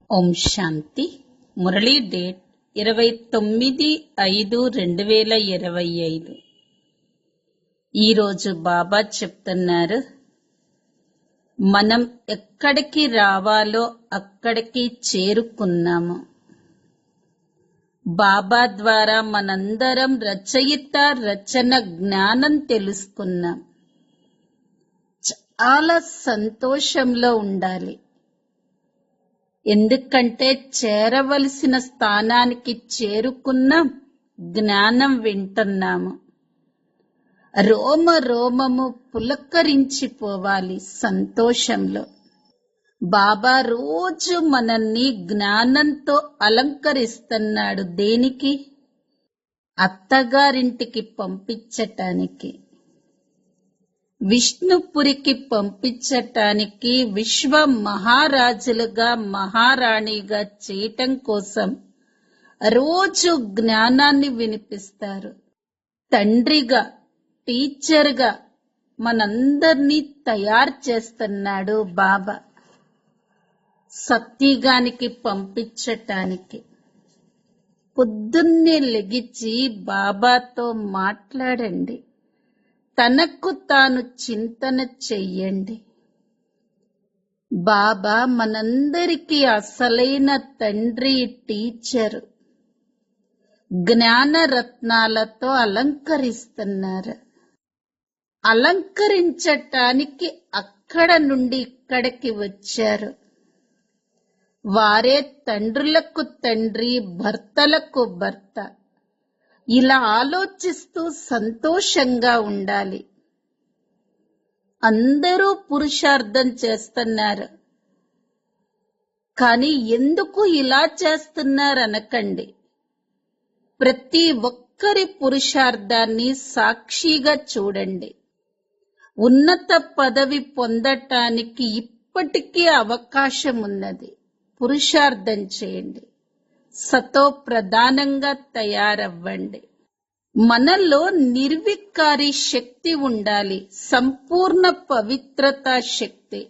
ఓం శాంతి. Murali date 29/5/2025. ఈరోజు బాబా చెప్తున్నారు, మనం ఎక్కడికి రావాలో అక్కడికి చేరుకున్నాము. బాబా ద్వారా మనందరం రచయిత రచన జ్ఞానం తెలుసుకున్నాం. చాలా సంతోషంలో ఉండాలి. ఎందుకంటే చేరవలసిన స్థానానికి చేరుకున్నాం, జ్ఞానం వింటున్నాము. రోమ రోమము పులకరించిపోవాలి సంతోషంలో. బాబా రోజు మనల్ని జ్ఞానంతో అలంకరిస్తున్నాడు. దేనికి? అత్తగారింటికి పంపించటానికి, విష్ణుపురికి పంపించటానికి, విశ్వ మహారాజులుగా మహారాణిగా చేయటం కోసం రోజు జ్ఞానాన్ని వినిపిస్తారు. తండ్రిగా, టీచర్గా మనందర్నీ తయారు చేస్తున్నాడు బాబా సత్యుగానికి పంపించటానికి. పొద్దున్నే లెగిచి బాబాతో మాట్లాడండి. తనకు తాను చింతన చెయ్యండి. బాబా మనందరికీ అసలైన తండ్రి, టీచరు. జ్ఞాన రత్నాలతో అలంకరిస్తున్నారు. అలంకరించటానికి అక్కడ నుండి ఇక్కడికి వచ్చారు. వారే తండ్రులకు తండ్రి, భర్తలకు భర్త. ఇలా ఆలోచిస్తూ సంతోషంగా ఉండాలి. అందరూ పురుషార్థం చేస్తున్నారు, కానీ ఎందుకు ఇలా చేస్తున్నారు అనకండి. ప్రతి ఒక్కరి పురుషార్థాన్ని సాక్షిగా చూడండి. ఉన్నత పదవి పొందటానికి ఇప్పటికీ అవకాశం ఉన్నది. పురుషార్థం చేయండి. సతో ప్రధానంగా తయారవ్వండి. మనలో నిర్వికారి శక్తి ఉండాలి, సంపూర్ణ పవిత్రతా శక్తి.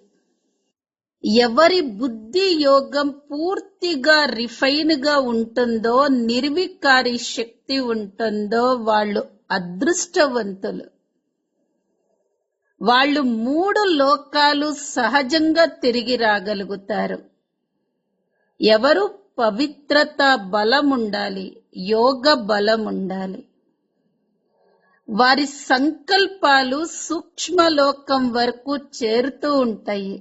ఎవరి బుద్ధి యోగం పూర్తిగా రిఫైన్ గా ఉంటుందో, నిర్వికారి శక్తి ఉంటుందో, వాళ్ళు అదృష్టవంతులు. వాళ్ళు 3 లోకాలు సహజంగా తిరిగి రాగలుగుతారు. ఎవరు? పవిత్రత బలం ఉండాలి, యోగ బలం ఉండాలి. వారి సంకల్పాలు సూక్ష్మలోకం వరకు చేరుతూ ఉంటాయి.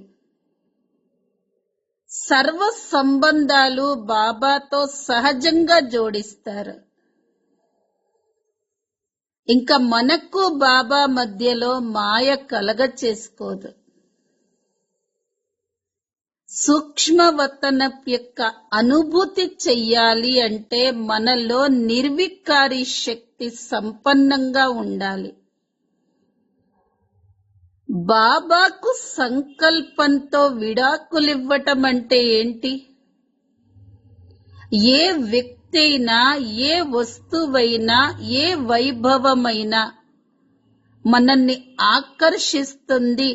సర్వ సంబంధాలు బాబాతో సహజంగా జోడిస్తారు. ఇంకా మనకు బాబా మధ్యలో మాయ కలగ చేసుకోదు. సూక్ష్మవతన యొక్క అనుభూతి చెయ్యాలి అంటే మనలో నిర్వికారి శక్తి సంపన్నంగా ఉండాలి. బాబాకు సంకల్పంతో విడాకులివ్వటం అంటే ఏంటి? ఏ వ్యక్తి అయినా, ఏ వస్తువైనా, ఏ వైభవమైనా మనల్ని ఆకర్షిస్తుంది.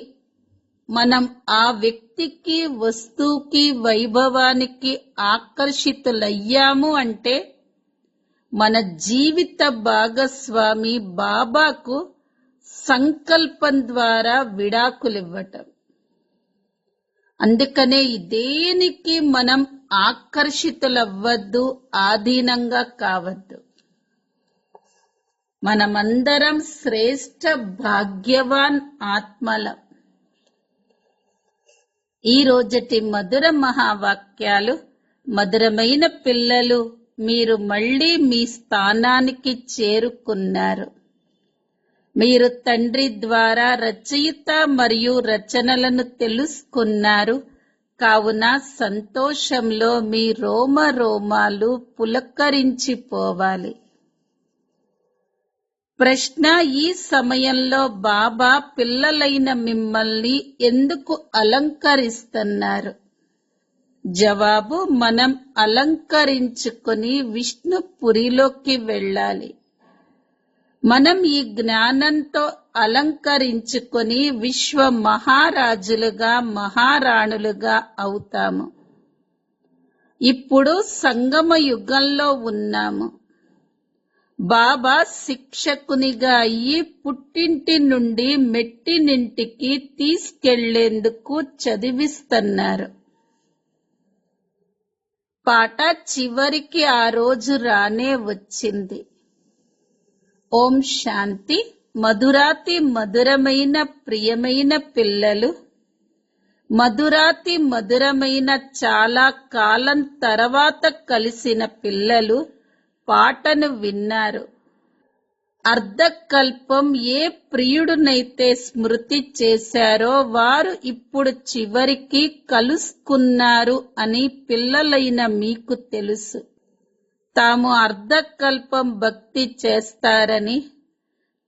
మనం ఆ వ్యక్తికి, వస్తువుకి, వైభవానికి ఆకర్షితులయ్యాము అంటే మన జీవిత భాగస్వామి బాబాకు సంకల్పం ద్వారా విడాకులివ్వటం. అందుకనే దేనికి మనం ఆకర్షితులవ్వద్దు, ఆధీనంగా కావద్దు. మనమందరం శ్రేష్ఠ భాగ్యవాన్ ఆత్మలం. ఈ రోజటి మధుర మహావాక్యాలు. మధురమైన పిల్లలు, మీరు మళ్ళీ మీ స్థానానికి చేరుకున్నారు. మీరు తండ్రి ద్వారా రచయిత మరియు రచనలను తెలుసుకున్నారు. కావున సంతోషంలో మీ రోమ రోమాలు పులకరించిపోవాలి. ప్రశ్న: ఈ సమయంలో బాబా పిల్లలైన మిమ్మల్ని ఎందుకు అలంకరిస్తున్నారు? జవాబు: మనం అలంకరించుకుని విష్ణుపురిలోకి వెళ్ళాలి. మనం ఈ జ్ఞానంతో అలంకరించుకొని విశ్వ మహారాజులుగా, మహారాణులుగా అవుతాము. ఇప్పుడు సంగమ యుగంలో ఉన్నాము. బాబా శిక్షకునిగా అయ్యి పుట్టింటి నుండి మెట్టినింటికి తీసుకెళ్లేందుకు చదివిస్తున్నారు. పాట చివరికి ఆ రోజు రానే వచ్చింది. ఓం శాంతి. మధురాతి మధురమైన ప్రియమైన పిల్లలు, మధురాతి మధురమైన చాలా కాలం తర్వాత కలిసిన పిల్లలు పాటను విన్నారు. అర్ధకల్పం ఏ ప్రియుడునైతే స్మృతి చేశారో వారు ఇప్పుడు చివరికి కలుసుకున్నారు అని పిల్లలైన మీకు తెలుసు. తాము అర్ధకల్పం భక్తి చేస్తారని,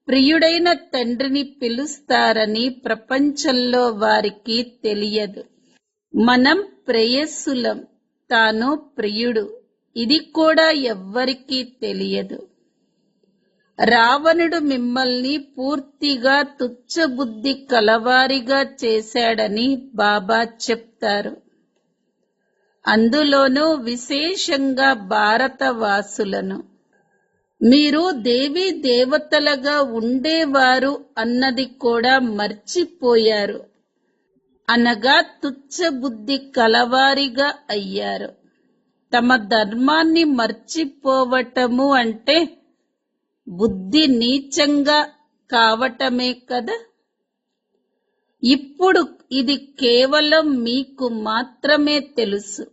ప్రియుడైన తండ్రిని పిలుస్తారని ప్రపంచంలో వారికి తెలియదు. మనం ప్రేయస్సులం, తాను ప్రియుడు, ఇది కూడా ఎవ్వరికీ తెలియదు. రావణుడు మిమ్మల్ని పూర్తిగా తుచ్చబుద్ధి కలవారిగా చేశాడని బాబా చెప్తారు. అందులోనూ విశేషంగా భారతవాసులను. మీరు దేవీ దేవతలుగా ఉండేవారు అన్నది కూడా మర్చిపోయారు, అనగా తుచ్చబుద్ధి కలవారిగా అయ్యారు. తమ ధర్మాన్ని మర్చిపోవటము అంటే బుద్ధి నీచంగా కావటమే కదా. ఇప్పుడు ఇది కేవలం మీకు మాత్రమే తెలుసు.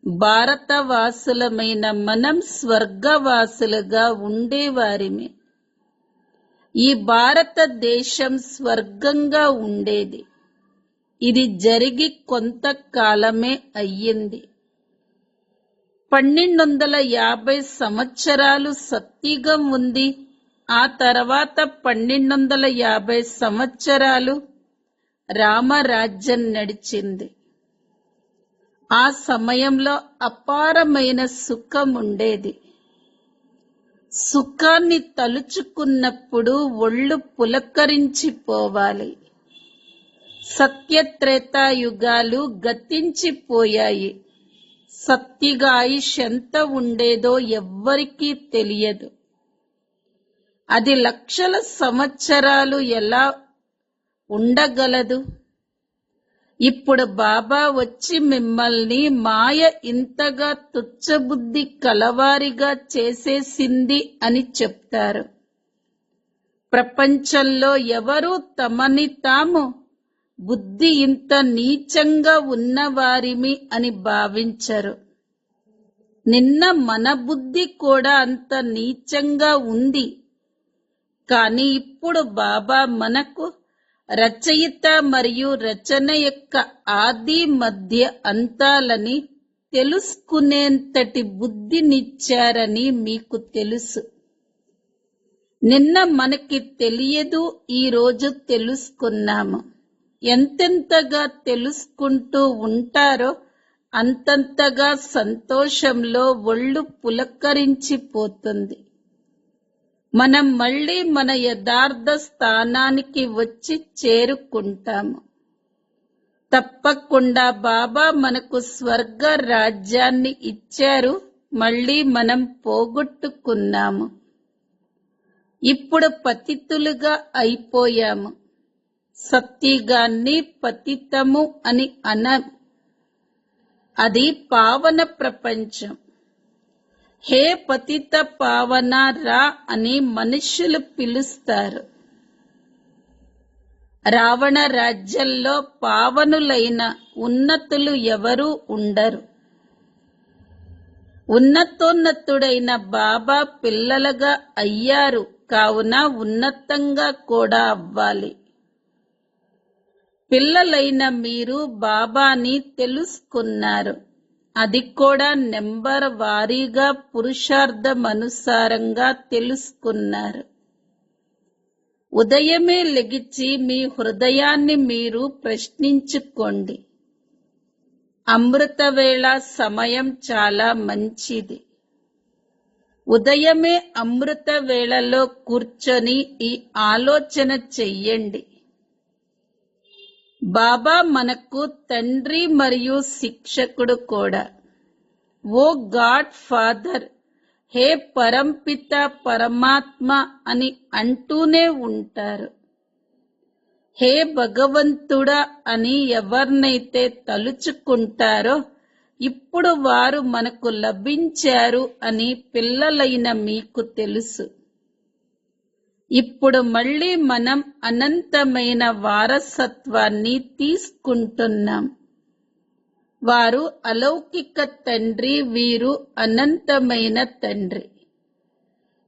భారతవాసులమైన మనం స్వర్గవాసులుగా ఉండేవారిమే. ఈ భారతదేశం స్వర్గంగా ఉండేది. ఇది జరిగి కొంతకాలమే అయ్యింది. 1250 సంవత్సరాలు సత్యుగం ఉంది. ఆ తర్వాత 1250 సంవత్సరాలు రామరాజ్యం నడిచింది. ఆ సమయంలో అపారమైన సుఖం ఉండేది. సుఖాన్ని తలుచుకున్నప్పుడు ఒళ్ళు పులకరించిపోవాలి. సత్యత్రేతాయుగాలు గతించిపోయాయి. సత్యుగ ఆయుష్ ఎంత ఉండేదో ఎవ్వరికీ తెలియదు. అది లక్షల సంవత్సరాలు ఎలా ఉండగలదు? ఇప్పుడు బాబా వచ్చి మిమ్మల్ని మాయ ఇంతగా తుచ్చబుద్ధి కలవారిగా చేసేసింది అని చెప్తారు. ప్రపంచంలో ఎవరూ తమని తాము బుద్ధి ఇంత నీచంగా ఉన్నవారిమి అని భావించరు. నిన్న మన బుద్ధి కూడా అంత నీచంగా ఉంది. కానీ ఇప్పుడు బాబా మనకు రచయిత మరియు రచన యొక్క ఆది మధ్య అంతాలని తెలుసుకునేంతటి బుద్ధినిచ్చారని మీకు తెలుసు. నిన్న మనకి తెలియదు, ఈ రోజు తెలుసుకున్నాము. ఎంతెంతగా తెలుసుకుంటూ ఉంటారో అంతంతగా సంతోషంలో ఒళ్ళు పులకరించిపోతుంది. మనం మళ్ళీ మన యథార్థ స్థానానికి వచ్చి చేరుకుంటాము. తప్పకుండా బాబా మనకు స్వర్గ రాజ్యాన్ని ఇచ్చారు, మళ్ళీ మనం పోగొట్టుకున్నాము. ఇప్పుడు పతితులుగా అయిపోయాము. సత్యుగాన్ని పతితము అని అది పావన ప్రపంచం. హే పతిత పావన రా అని మనుష్యులు పిలుస్తారు. రావణ రాజ్యంలో పావనులైన ఉన్నతులు ఎవరూ ఉండరు. ఉన్నతోన్నతుడైన బాబా పిల్లలుగా అయ్యారు, కావున ఉన్నతంగా కూడా అవ్వాలి. పిల్లలైన మీరు బాబాని తెలుసుకున్నారు. అది కూడా నెంబర్ వారీగా పురుషార్థమనుసారంగా తెలుసుకున్నారు. ఉదయమే లెగిచి మీ హృదయాన్ని మీరు ప్రశ్నించుకోండి. అమృతవేళ సమయం చాలా మంచిది. ఉదయమే అమృత వేళలో కూర్చొని ఈ ఆలోచన చెయ్యండి. బాబా మనకు తండ్రి మరియు శిక్షకుడు కూడా. ఓ గాడ్ ఫాదర్, హే పరంపిత పరమాత్మ అని అంటూనే ఉంటారు. హే భగవంతుడా అని ఎవరినైతే తలుచుకుంటారో ఇప్పుడు వారు మనకు లభించారు అని పిల్లలైన మీకు తెలుసు. ఇప్పుడు మళ్ళీ మనం అనంతమైన వారసత్వాన్ని తీసుకుంటున్నాం. వారు అలౌకిక తండ్రి, వీరు అనంతమైన తండ్రి.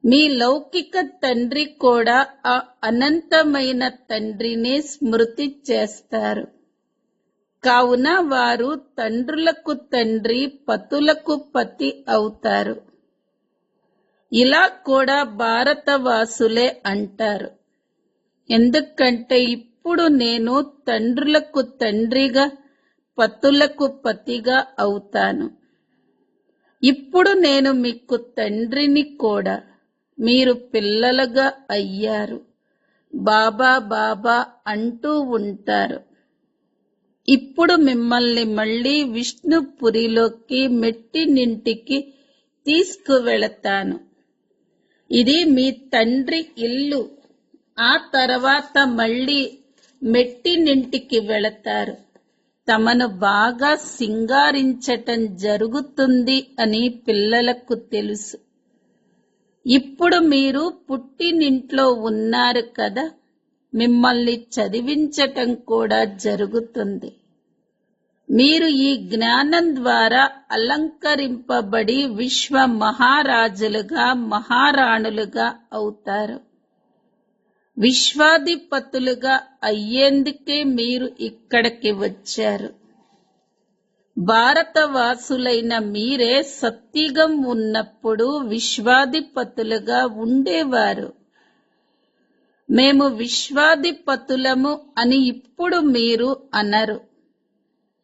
మీ లౌకిక తండ్రి కూడా ఆ అనంతమైన తండ్రిని స్మృతి చేస్తారు. కావున వారు తండ్రులకు తండ్రి, పతులకు పతి అవుతారు. ఇలా కూడా భారతవాసులే అంటారు. ఎందుకంటే ఇప్పుడు నేను తండ్రులకు తండ్రిగా, పతులకు పతిగా అవుతాను. ఇప్పుడు నేను మీకు తండ్రిని కూడా. మీరు పిల్లలుగా అయ్యారు. బాబా బాబా అంటూ ఉంటారు. ఇప్పుడు మిమ్మల్ని మళ్ళీ విష్ణుపురిలోకి మెట్టినింటికి తీసుకువెళతాను. ఇది మీ తండ్రి ఇల్లు. ఆ తర్వాత మళ్ళీ మెట్టినింటికి వెళతారు. తమను బాగా సింగారించటం జరుగుతుంది అని పిల్లలకు తెలుసు. ఇప్పుడు మీరు పుట్టినింట్లో ఉన్నారు కదా, మిమ్మల్ని చదివించటం కూడా జరుగుతుంది. మీరు ఈ జ్ఞానం ద్వారా అలంకరింపబడి విశ్వ మహారాజులుగా, మహారాణులుగా అవుతారు. విశ్వాధిపతులుగా అయ్యేందుకే మీరు ఇక్కడికి వచ్చారు. భారతవాసులైన మీరే సత్యుగం ఉన్నప్పుడు విశ్వాధిపతులుగా ఉండేవారు. మేము విశ్వాధిపతులము అని ఇప్పుడు మీరు అనరు.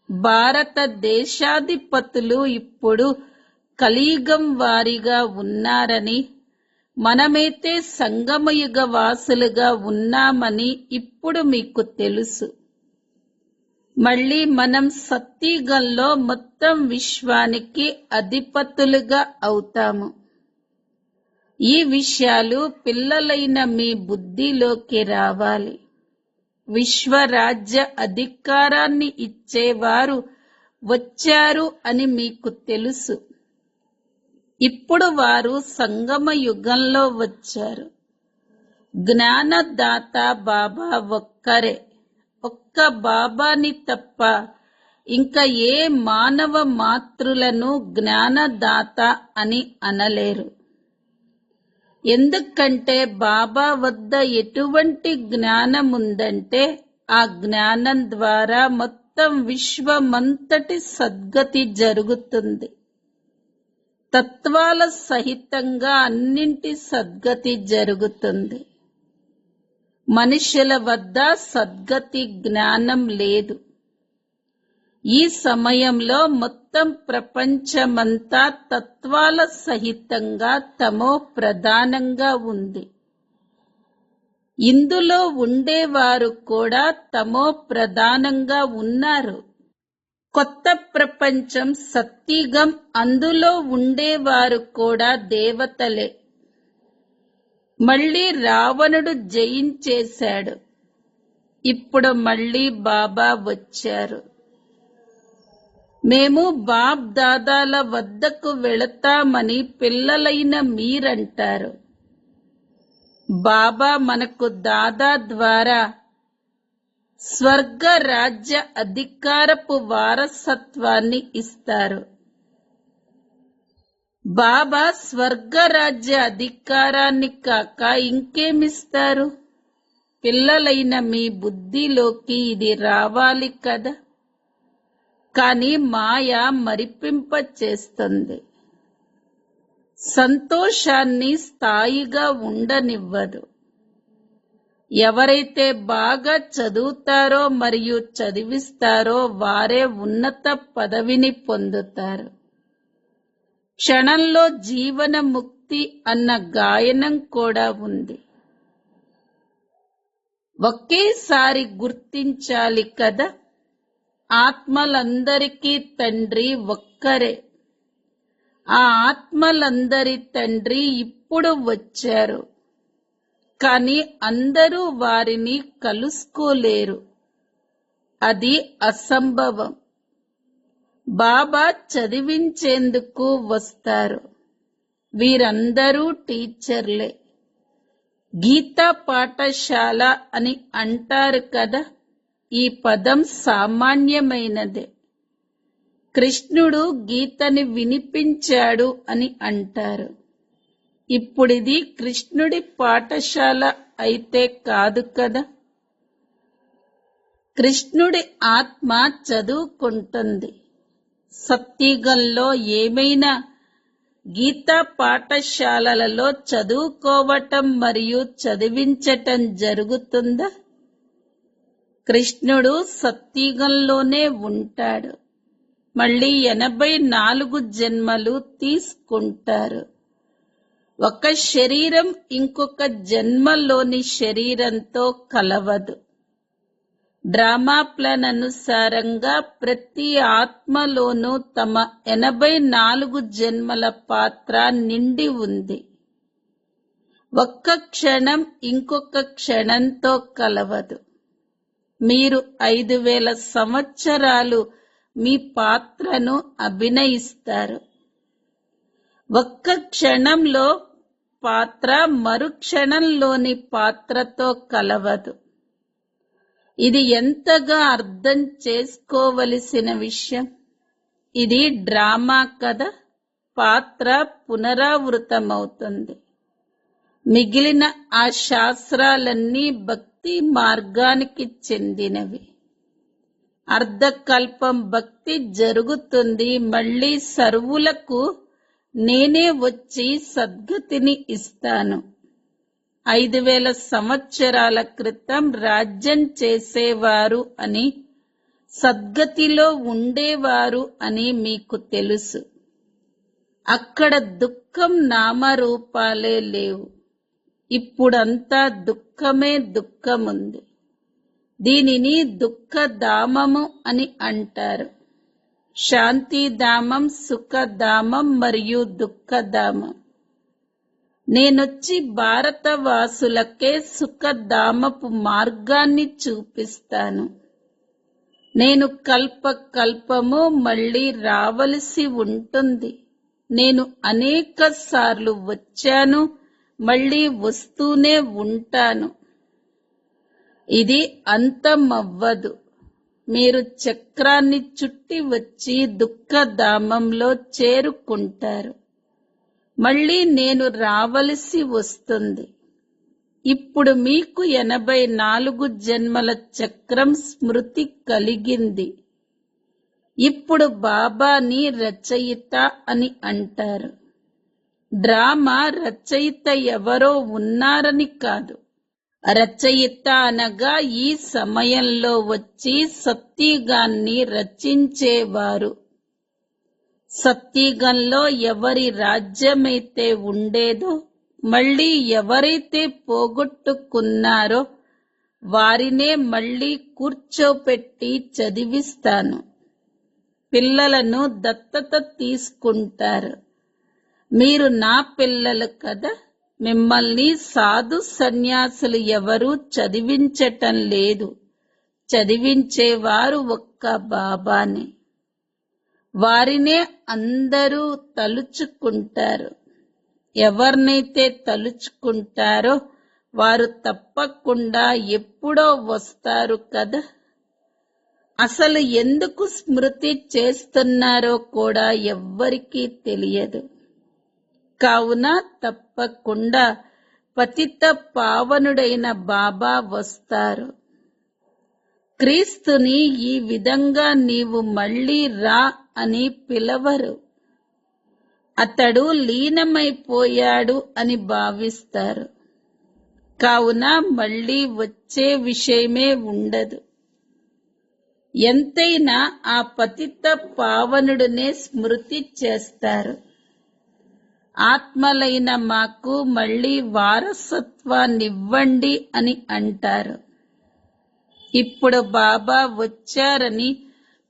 భారతదేశాధిపతులు ఇప్పుడు కలియుగం వారిగా ఉన్నారని, మనమైతే సంగమయుగ వాసులుగా ఉన్నామని ఇప్పుడు మీకు తెలుసు. మళ్ళీ మనం సత్యుగంలో మొత్తం విశ్వానికి అధిపతులుగా అవుతాము. ఈ విషయాలు పిల్లలైన మీ బుద్ధిలోకి రావాలి. విశ్వరాజ్య అధికారాన్ని ఇచ్చేవారు వచ్చారు అని మీకు తెలుసు. ఇప్పుడు వారు సంగమ యుగంలో వచ్చారు. జ్ఞానదాత బాబా ఒక్కరే. ఒక్క బాబాని తప్ప ఇంకా ఏ మానవ మాతృలను జ్ఞానదాత అని అనలేరు. ఎందుకంటే బాబా వద్ద ఎటువంటి జ్ఞానం ఉందంటే ఆ జ్ఞానం ద్వారా మొత్తం విశ్వమంతటి సద్గతి జరుగుతుంది. తత్వాల సహితంగా అన్నింటి సద్గతి జరుగుతుంది. మనుషుల వద్ద సద్గతి జ్ఞానం లేదు. ఈ సమయంలో మొత్తం ప్రపంచమంతా తత్వాల సహితంగా తమో ప్రధానంగా ఉంది. ఇందులో ఉండేవారు కూడా తమో ప్రధానంగా ఉన్నారు. కొత్త ప్రపంచం సత్యుగం, అందులో ఉండేవారు కూడా దేవతలే. మళ్ళీ రావణుడు జయించేశాడు. ఇప్పుడు మళ్ళీ బాబా వచ్చారు. మేము బాప్ దాదాల వద్దకు వెళతామని పిల్లలైన మీరంటారు. బాబా మనకు దాదా ద్వారా స్వర్గ రాజ్య అధికారపు వారసత్వాన్ని ఇస్తారు. బాబా స్వర్గ రాజ్య అధికారాన్ని కాక ఇంకేమిస్తారు? పిల్లలైన మీ బుద్ధిలోకి ఇది రావాలి కదా. కానీ మాయ మరిపింప చేస్తుంది. సంతోషాన్ని స్థాయిగా ఉండనివ్వదు. ఎవరైతే బాగా చదువుతారో మరియు చదివిస్తారో వారే ఉన్నత పదవిని పొందుతారు. క్షణంలో జీవన ముక్తి అన్న గాయనం కూడా ఉంది. ఒకేసారి గుర్తించాలి కదా, ఆత్మలందరికీ తండ్రి ఒక్కరే. ఆ ఆత్మలందరి తండ్రి ఇప్పుడు వచ్చారు, కానీ అందరూ వారిని కలుసుకోలేరు. అది అసంభవం. బాబా చదివించేందుకు వస్తారు. వీరందరూ టీచర్లే. గీతా పాఠశాల అని అంటారు కదా, ఈ పదం సామాన్యమైనదే. కృష్ణుడు గీతని వినిపించాడు అని అంటారు. ఇప్పుడిది కృష్ణుడి పాఠశాల అయితే కాదు కదా. కృష్ణుడి ఆత్మ చదువుకుంటుంది. సత్యుగంలో ఏమైనా గీతా పాఠశాలలలో చదువుకోవటం మరియు చదివించటం జరుగుతుందా? కృష్ణుడు సత్యుగంలోనే ఉంటాడు. మళ్ళీ 84 జన్మలు తీసుకుంటారు. ఒక శరీరం ఇంకొక జన్మలోని శరీరంతో కలవదు. డ్రామా ప్లాన్ అనుసారంగా ప్రతి ఆత్మలోనూ తమ 84 జన్మల పాత్ర నిండి ఉంది. ఒక్క క్షణం ఇంకొక క్షణంతో కలవదు. మీరు 5000 సంవత్సరాలు మీ పాత్రను అభినయిస్తారు. ఒక్క క్షణంలో పాత్ర మరుక్షణంలోని పాత్రతో కలవదు. ఇది ఎంతగా అర్థం చేసుకోవలసిన విషయం. ఇది డ్రామా కదా. పాత్ర పునరావృతమవుతుంది. మిగిలిన ఆ శాస్త్రాలన్నీ భక్తి మార్గానికి చెందినవి. అర్ధకల్పం భక్తి జరుగుతుంది. మళ్ళీ సర్వులకు నేనే వచ్చి సద్గతిని ఇస్తాను. 5000 సంవత్సరాల క్రితం రాజ్యం చేసేవారు అని, సద్గతిలో ఉండేవారు అని మీకు తెలుసు. అక్కడ దుఃఖం నామరూపాలే లేవు. ఇప్పుడంతా దుఃఖమే దుఃఖముంది. దీనిని దుఃఖధామము అని అంటారు. శాంతిధామం, సుఖధామం మరియు దుఃఖధామం. నేనొచ్చి భారతవాసులకే సుఖధామపు మార్గాన్ని చూపిస్తాను. నేను కల్ప కల్పము మళ్ళీ రావలసి ఉంటుంది. నేను అనేక సార్లు వచ్చాను, మళ్ళీ వస్తూనే ఉంటాను. ఇది అంతమవ్వదు. మీరు చక్రాన్ని చుట్టి వచ్చి దుఃఖధామంలో చేరుకుంటారు. మళ్ళీ నేను రావలసి వస్తుంది. ఇప్పుడు మీకు 84 జన్మల చక్రం స్మృతి కలిగింది. ఇప్పుడు బాబాని రచయిత అని అంటారు. డ్రామా రచయిత ఎవరో ఉన్నారని కాదు. రచయిత అనగా ఈ సమయంలో వచ్చి సత్యుగాన్ని రచించేవారు. సత్యుగంలో ఎవరి రాజ్యమైతే ఉండేదో, మళ్ళీ ఎవరైతే పోగొట్టుకున్నారో వారినే మళ్ళీ కూర్చోపెట్టి చదివిస్తాను. పిల్లలను దత్తత తీసుకుంటారు. మీరు నా పిల్లలు కదా. మిమ్మల్ని సాధు సన్యాసులు ఎవరూ చదివించటం లేదు. చదివించేవారు ఒక్క బాబానే. వారినే అందరూ తలుచుకుంటారు. ఎవరినైతే తలుచుకుంటారో వారు తప్పకుండా ఎప్పుడో వస్తారు కదా. అసలు ఎందుకు స్మృతి చేస్తున్నారో కూడా ఎవ్వరికీ తెలియదు. కావున తప్పకుండా పతిత పావనుడైన బాబా వస్తారు. క్రీస్తుని ఈ విధంగా నీవు మళ్ళీ రా అని పిలవరు. అతడు లీనమైపోయాడు అని భావిస్తారు. కావున మళ్ళీ వచ్చే విషయమే ఉండదు. ఎంతైనా ఆ పతిత పావనుడినే స్మృతి చేస్తారు. ఆత్మలైన మాకు మళ్ళీ వారసత్వాన్నివ్వండి అని అంటారు. ఇప్పుడు బాబా వచ్చారని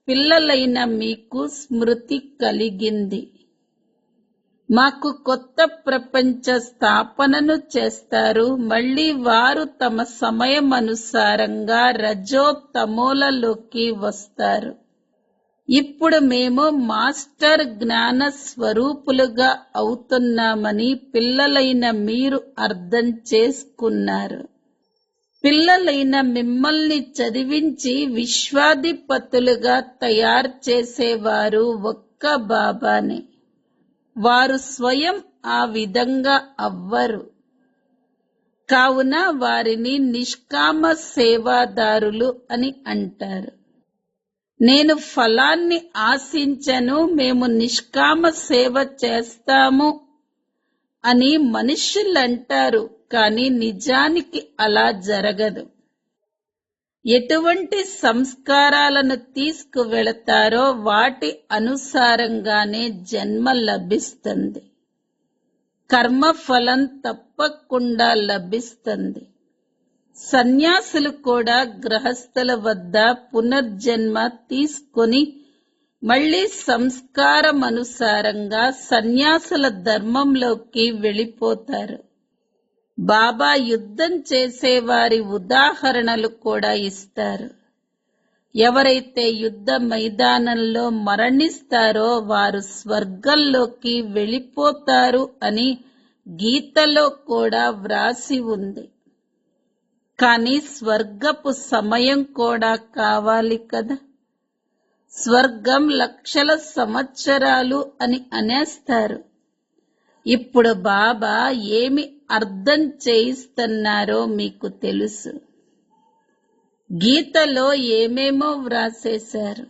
పిల్లలైన మీకు స్మృతి కలిగింది. మాకు కొత్త ప్రపంచ స్థాపనను చేస్తారు. మళ్ళీ వారు తమ సమయం అనుసారంగా రజో తమోలలోకి వస్తారు. ఇప్పుడు మేము మాస్టర్ జ్ఞాన స్వరూపులుగా అవుతున్నామని పిల్లలైన మీరు అర్థం చేసుకున్నారు. పిల్లలైన మిమ్మల్ని చదివించి విశ్వాధిపతులుగా తయారు చేసేవారు ఒక్క బాబానే. వారు స్వయం ఆ విధంగా అవ్వరు. కావున వారిని నిష్కామ సేవాదారులు అని అంటారు. నేను ఫలాన్ని ఆశించను, మేము నిష్కామ సేవ చేస్తాము అని మనుష్యులంటారు. కానీ నిజానికి అలా జరగదు. ఎటువంటి సంస్కారాలను తీసుకువెళతారో వాటి అనుసారంగానే జన్మ లభిస్తుంది. కర్మఫలం తప్పకుండా లభిస్తుంది. సన్యాసులు కూడా గృహస్థుల వద్ద పునర్జన్మ తీసుకొని మళ్ళీ సంస్కారం అనుసారంగా సన్యాసుల ధర్మంలోకి వెళ్ళిపోతారు. బాబా యుద్ధం చేసేవారి ఉదాహరణలు కూడా ఇస్తారు. ఎవరైతే యుద్ధ మైదానంలో మరణిస్తారో వారు స్వర్గంలోకి వెళ్ళిపోతారు అని గీతలో కూడా వ్రాసి ఉంది. కానీ స్వర్గపు సమయం కూడా కావాలి కదా. స్వర్గం లక్షల సంవత్సరాలు అని అనేస్తారు. ఇప్పుడు బాబా ఏమి అర్థం చేయిస్తున్నారో మీకు తెలుసు. గీతలో ఏమేమో వ్రాసేశారు.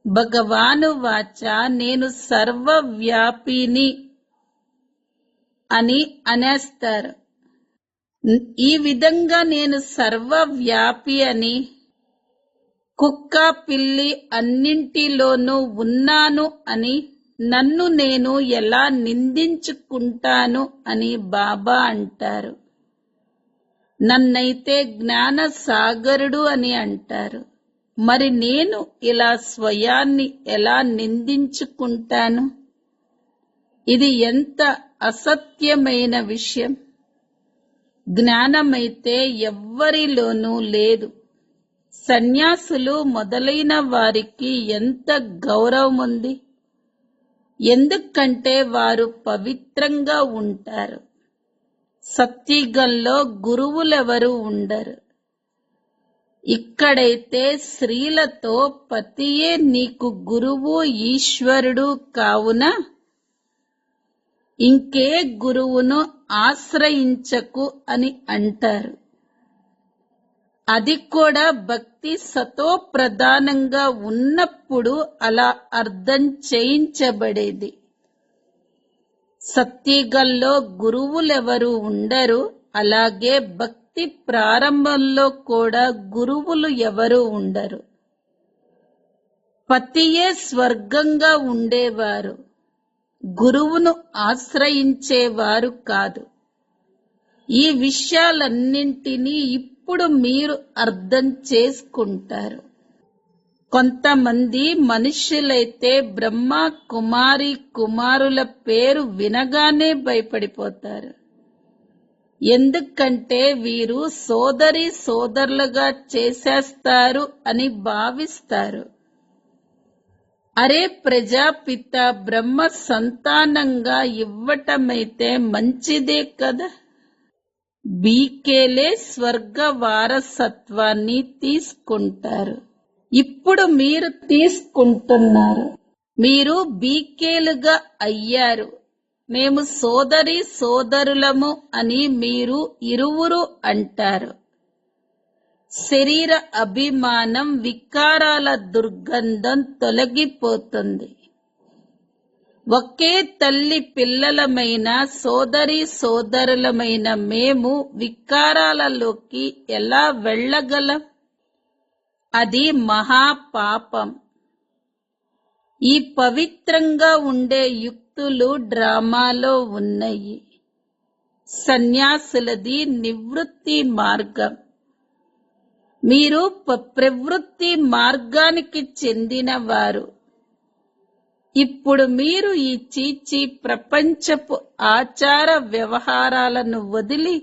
భగవాను వాచ నేను సర్వవ్యాపిని అని అనేస్తారు. ఈ విధంగా నేను సర్వవ్యాపి అని, కుక్క పిల్లి అన్నింటిలోనూ ఉన్నాను అని, నన్ను నేను ఎలా నిందించుకుంటాను అని బాబా అంటారు. నన్నైతే జ్ఞాన సాగరుడు అని అంటారు. మరి నేను ఇలా స్వయాన్ని ఎలా నిందించుకుంటాను? ఇది ఎంత అసత్యమైన విషయం. జ్ఞానమైతే ఎవ్వరిలోనూ లేదు. సన్యాసులు మొదలైన వారికి ఎంత గౌరవం ఉంది. ఎందుకంటే వారు పవిత్రంగా ఉంటారు. సత్యుగంలో గురువులెవరు ఉండరు. ఇక్కడైతే స్త్రీలతో పతియే నీకు గురువు ఈశ్వరుడు కావున ఇంకే గురువును ఆశ్రయించకు అని అంటారు. అది కూడా భక్తి సతో ప్రధానంగా ఉన్నప్పుడు అలా అర్థం చేయించబడేది. సత్యుగంలో గురువులెవరు ఉండరు. అలాగే భక్తి ప్రారంభంలో కూడా గురువులు ఎవరు ఉండరు. పతియే స్వర్గంగా ఉండేవారు, గురువును ఆశ్రయించేవారు కాదు. ఈ విషయాలన్నింటినీ ఇప్పుడు మీరు అర్థం చేసుకుంటారు. కొంతమంది మనుష్యులైతే బ్రహ్మ కుమారి కుమారుల పేరు వినగానే భయపడిపోతారు. ఎందుకంటే వీరు సోదరి సోదరులుగా చేసేస్తారు అని భావిస్తారు. అరే ప్రజాపిత బ్రహ్మ సంతానంగా ఇవ్వటమైతే మంచిదే కదా. బీకేలే స్వర్గ వారసత్వాన్ని తీసుకుంటారు. ఇప్పుడు మీరు తీసుకుంటున్నారు. మీరు బీకేలుగా అయ్యారు. మేము సోదరి సోదరులము అని మీరు ఇరువురు అంటారు. శరీర అభిమానం వికారాల దుర్గంధం తొలగిపోతుంది. ఒకే తల్లి పిల్లలమైన సోదరి సోదరులమైన మేము వికారాలలోకి ఎలా వెళ్ళగలం? అది మహాపాపం. ఈ పవిత్రంగా ఉండే యుక్తులు డ్రామాలో ఉన్నాయి. సన్యాసులది నివృత్తి మార్గం. మీరు ప్రవృత్తి మార్గానికి చెందినవారు. ఇప్పుడు మీరు ఈ చీచీ ప్రపంచపు ఆచార వ్యవహారాలను వదిలి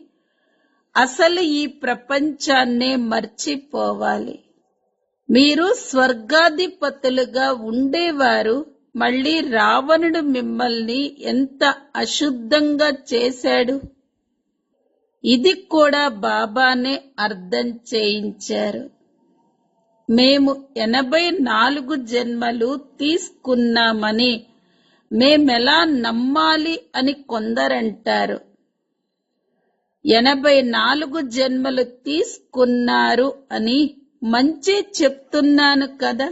అసలు ఈ ప్రపంచాన్నే మర్చిపోవాలి. మీరు స్వర్గాధిపతులుగా ఉండేవారు. మళ్ళీ రావణుడు మిమ్మల్ని ఎంత అశుద్ధంగా చేశాడు. ఇది కూడా బాబానే అర్థం చేయించారు. మేము 84 జన్మలు తీసుకున్నామని మేమెలా నమ్మాలి అని కొందరంటారు. 84 జన్మలు తీసుకున్నారు అని మంచి చెప్తున్నాను కదా.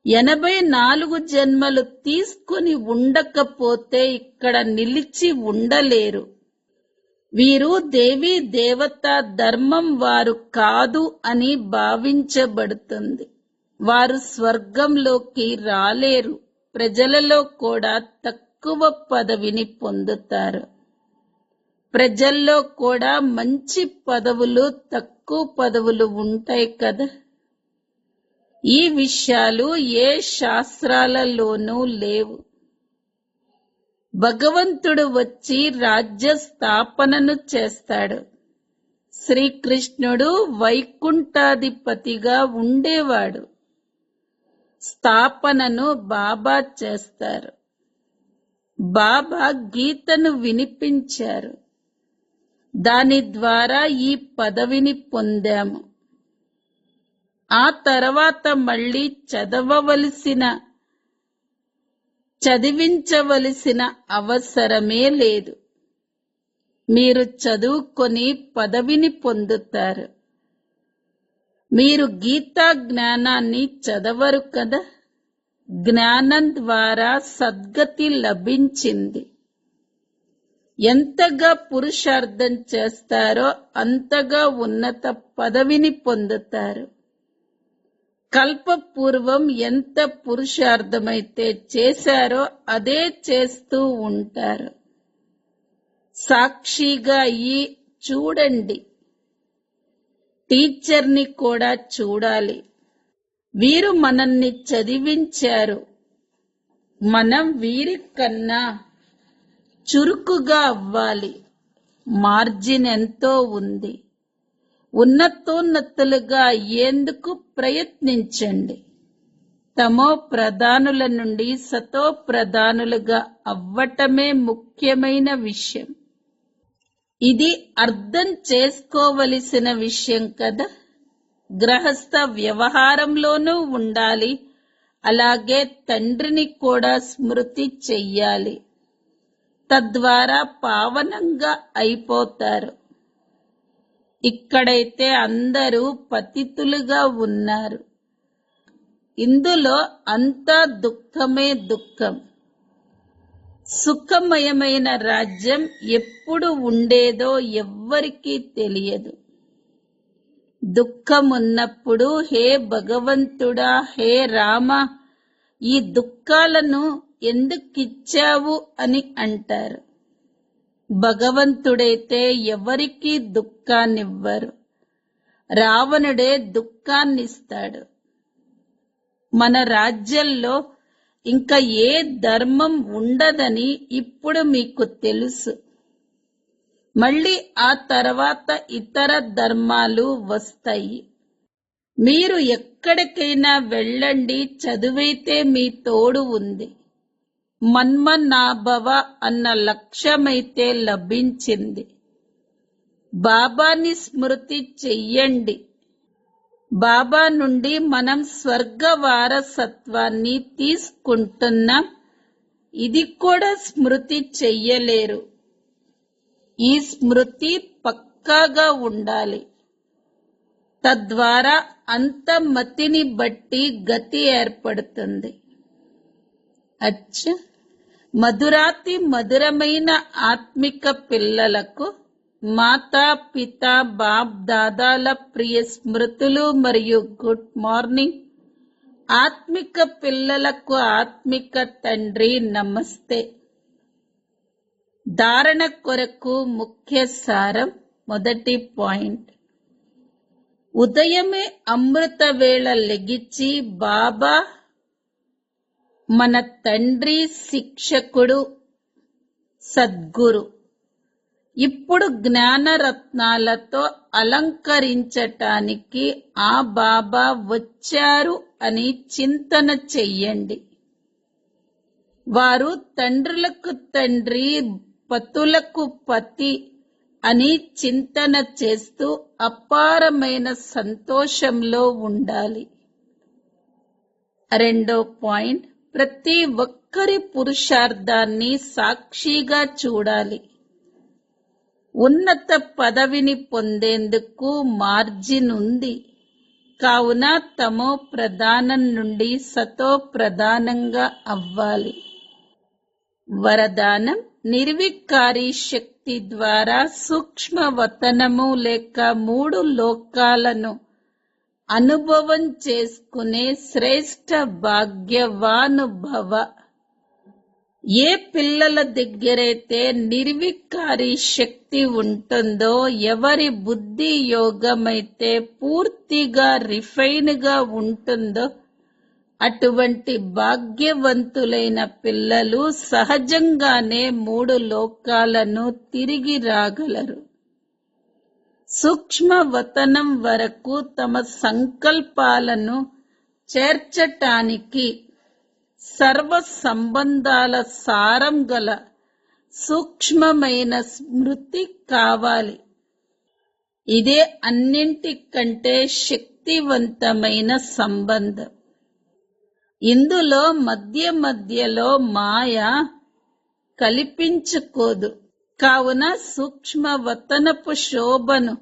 84 జన్మలు తీసుకుని ఉండకపోతే ఇక్కడ నిలిచి ఉండలేరు. వీరు దేవీ దేవతా ధర్మం వారు కాదు అని భావించబడుతుంది. వారు స్వర్గంలోకి రాలేరు. ప్రజలలో కూడా తక్కువ పదవిని పొందుతారు. ప్రజల్లో కూడా మంచి పదవులు, తక్కువ పదవులు ఉంటాయి కదా. ఈ విషయాలు ఏ శాస్త్రాలలోనూ లేవు. భగవంతుడు వచ్చి రాజ్య స్థాపనను చేస్తాడు. శ్రీకృష్ణుడు వైకుంఠాధిపతిగా ఉండేవాడు. స్థాపనను బాబా చేస్తారు. బాబా గీతను వినిపించారు. దాని ద్వారా ఈ పదవిని పొందాము. ఆ తర్వాత మళ్ళీ చదివించవలసిన అవసరమే లేదు. మీరు చదువుకొని పదవిని పొందుతారు. మీరు గీతా జ్ఞానాన్ని చదవరు కదా. జ్ఞానం ద్వారా సద్గతి లభించింది. ఎంతగా పురుషార్థం చేస్తారో అంతగా ఉన్నత పదవిని పొందుతారు. కల్పపూర్వం ఎంత పురుషార్థమైతే చేశారో అదే చేస్తూ ఉంటారు. సాక్షిగా ఈ చూడండి. టీచర్ని కూడా చూడాలి. వీరు మనల్ని చదివించారు. మనం వీరికన్నా చురుకుగా అవ్వాలి. మార్జిన్ ఎంతో ఉంది. ఉన్నతోన్నతులుగా అయ్యేందుకు ప్రయత్నించండి. తమో ప్రధానుల నుండి సతో ప్రధానులుగా అవ్వటమే ముఖ్యమైన విషయం. ఇది అర్థం చేసుకోవలసిన విషయం కదా. గృహస్థ వ్యవహారంలోనూ ఉండాలి. అలాగే తండ్రిని కూడా స్మృతి చెయ్యాలి. తద్వారా పావనంగా అయిపోతారు. ఇక్కడైతే అందరూ పతితులుగా ఉన్నారు. ఇందులో అంతా దుఃఖమే దుఃఖం. సుఖమయమైన రాజ్యం ఎప్పుడు ఉండేదో ఎవ్వరికీ తెలియదు. దుఃఖమున్నప్పుడు హే భగవంతుడా, హే రామ, ఈ దుఃఖాలను ఎందుకిచ్చావు అని అంటారు. భగవంతుడైతే ఎవరికీ దుఃఖాన్నివ్వరు. రావణుడే దుఃఖాన్నిస్తాడు. మన రాజ్యంలో ఇంకా ఏ ధర్మం ఉండదని ఇప్పుడు మీకు తెలుసు. మళ్ళీ ఆ తర్వాత ఇతర ధర్మాలు వస్తాయి. మీరు ఎక్కడికైనా వెళ్ళండి, చదువైతే మీ తోడు ఉంది. మన్మనాభవ అన్న లక్ష్యమైతే లభించింది. బాబాని స్మృతి చెయ్యండి. బాబా నుండి మనం స్వర్గ వారసత్వాన్ని తీసుకుంటున్నాం. ఇది కూడా స్మృతి చెయ్యలేరు. ఈ స్మృతి పక్కాగా ఉండాలి. తద్వారా అంత మతిని బట్టి గతి ఏర్పడుతుంది. అచ్చ, మధురాతి మధురమైన ఆత్మిక పిల్లలకు మాతా పిత బాప్ దాదాల ప్రియ స్మృతులు మరియు గుడ్ మార్నింగ్. ఆత్మిక పిల్లలకు ఆత్మిక తండ్రి నమస్తే. ధారణ కొరకు ముఖ్య సారం. మొదటి పాయింట్, ఉదయమే అమృత వేళ లెగిచి బాబా మన తండ్రి శిక్షకుడు సద్గురు. ఇప్పుడు జ్ఞానరత్నాలతో అలంకరించటానికి ఆ బాబా వచ్చారు అని చింతన చెయ్యండి. వారు తండ్రులకు తండ్రి, పతులకు పతి అని చింతన చేస్తూ అపారమైన సంతోషంలో ఉండాలి. రెండో పాయింట్, ప్రతి ఒక్కరి పురుషార్థాన్ని సాక్షిగా చూడాలి. ఉన్నత పదవిని పొందేందుకు మార్జిన్ ఉంది. కావున తమో ప్రధానం నుండి సతో ప్రధానంగా అవ్వాలి. వరదానం, నిర్వికారి శక్తి ద్వారా సూక్ష్మవతనము లేక 3 లోకాలను అనుభవం చేసుకునే శ్రేష్ఠ భాగ్యవానుభవ. ఏ పిల్లల దగ్గరైతే నిర్వికారి శక్తి ఉంటుందో, ఎవరి బుద్ధి యోగమైతే పూర్తిగా రిఫైన్ గా ఉంటుందో, అటువంటి భాగ్యవంతులైన పిల్లలు సహజంగానే 3 లోకాలను తిరిగి రాగలరు. సూక్ష్మవతనం వరకు తమ సంకల్పాలను చేర్చటానికి సర్వ సంబంధాల సారం గల సూక్ష్మమైన స్మృతి కావాలి. ఇదే అన్నింటికంటే శక్తివంతమైన సంబంధం. ఇందులో మధ్య మధ్యలో మాయ కల్పించుకోదు. కావున సూక్ష్మవతనపు శోభను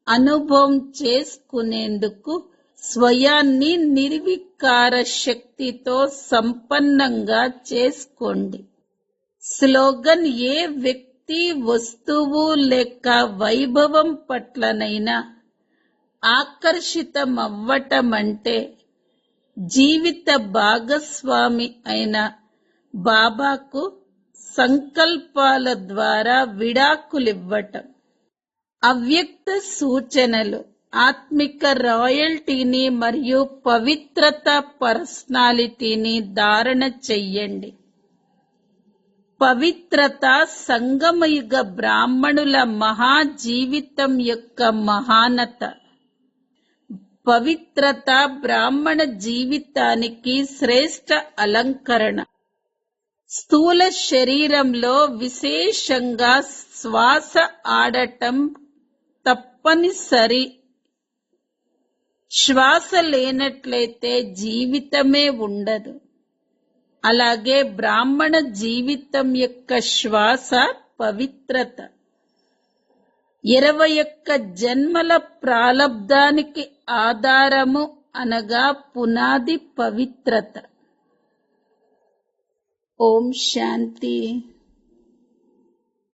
అనుభవం చేసుకునేందుకు స్వయాన్ని నిర్వికార శక్తితో సంపన్నంగా చేసుకోండి. స్లోగన్, ఏ వ్యక్తి, వస్తువు లేక వైభవం పట్లనైనా ఆకర్షితమవ్వటమంటే జీవిత భాగస్వామి అయిన బాబాకు సంకల్పాల ద్వారా విడాకులివ్వటం. అవ్యక్త సూచనలు, ఆత్మిక రాయల్టీని మరియు పవిత్రత పర్సనాలిటీని ధారణ చెయ్యండి. పవిత్రత సంగమయుగ బ్రాహ్మణుల మహాజీవితం యొక్క మహానత. పవిత్రత బ్రాహ్మణ జీవితానికి శ్రేష్ఠ అలంకరణ. స్థూల శరీరంలో విశేషంగా శ్వాస ఆడటం తప్పనిసరి. శ్వాస లేనట్లయితే జీవితమే ఉండదు. అలాగే బ్రాహ్మణ జీవితం యొక్క శ్వాస పవిత్రత. 21 జన్మల ప్రాలబ్ధానికి ఆధారము అనగా పునాది పవిత్రత. ఓం శాంతి.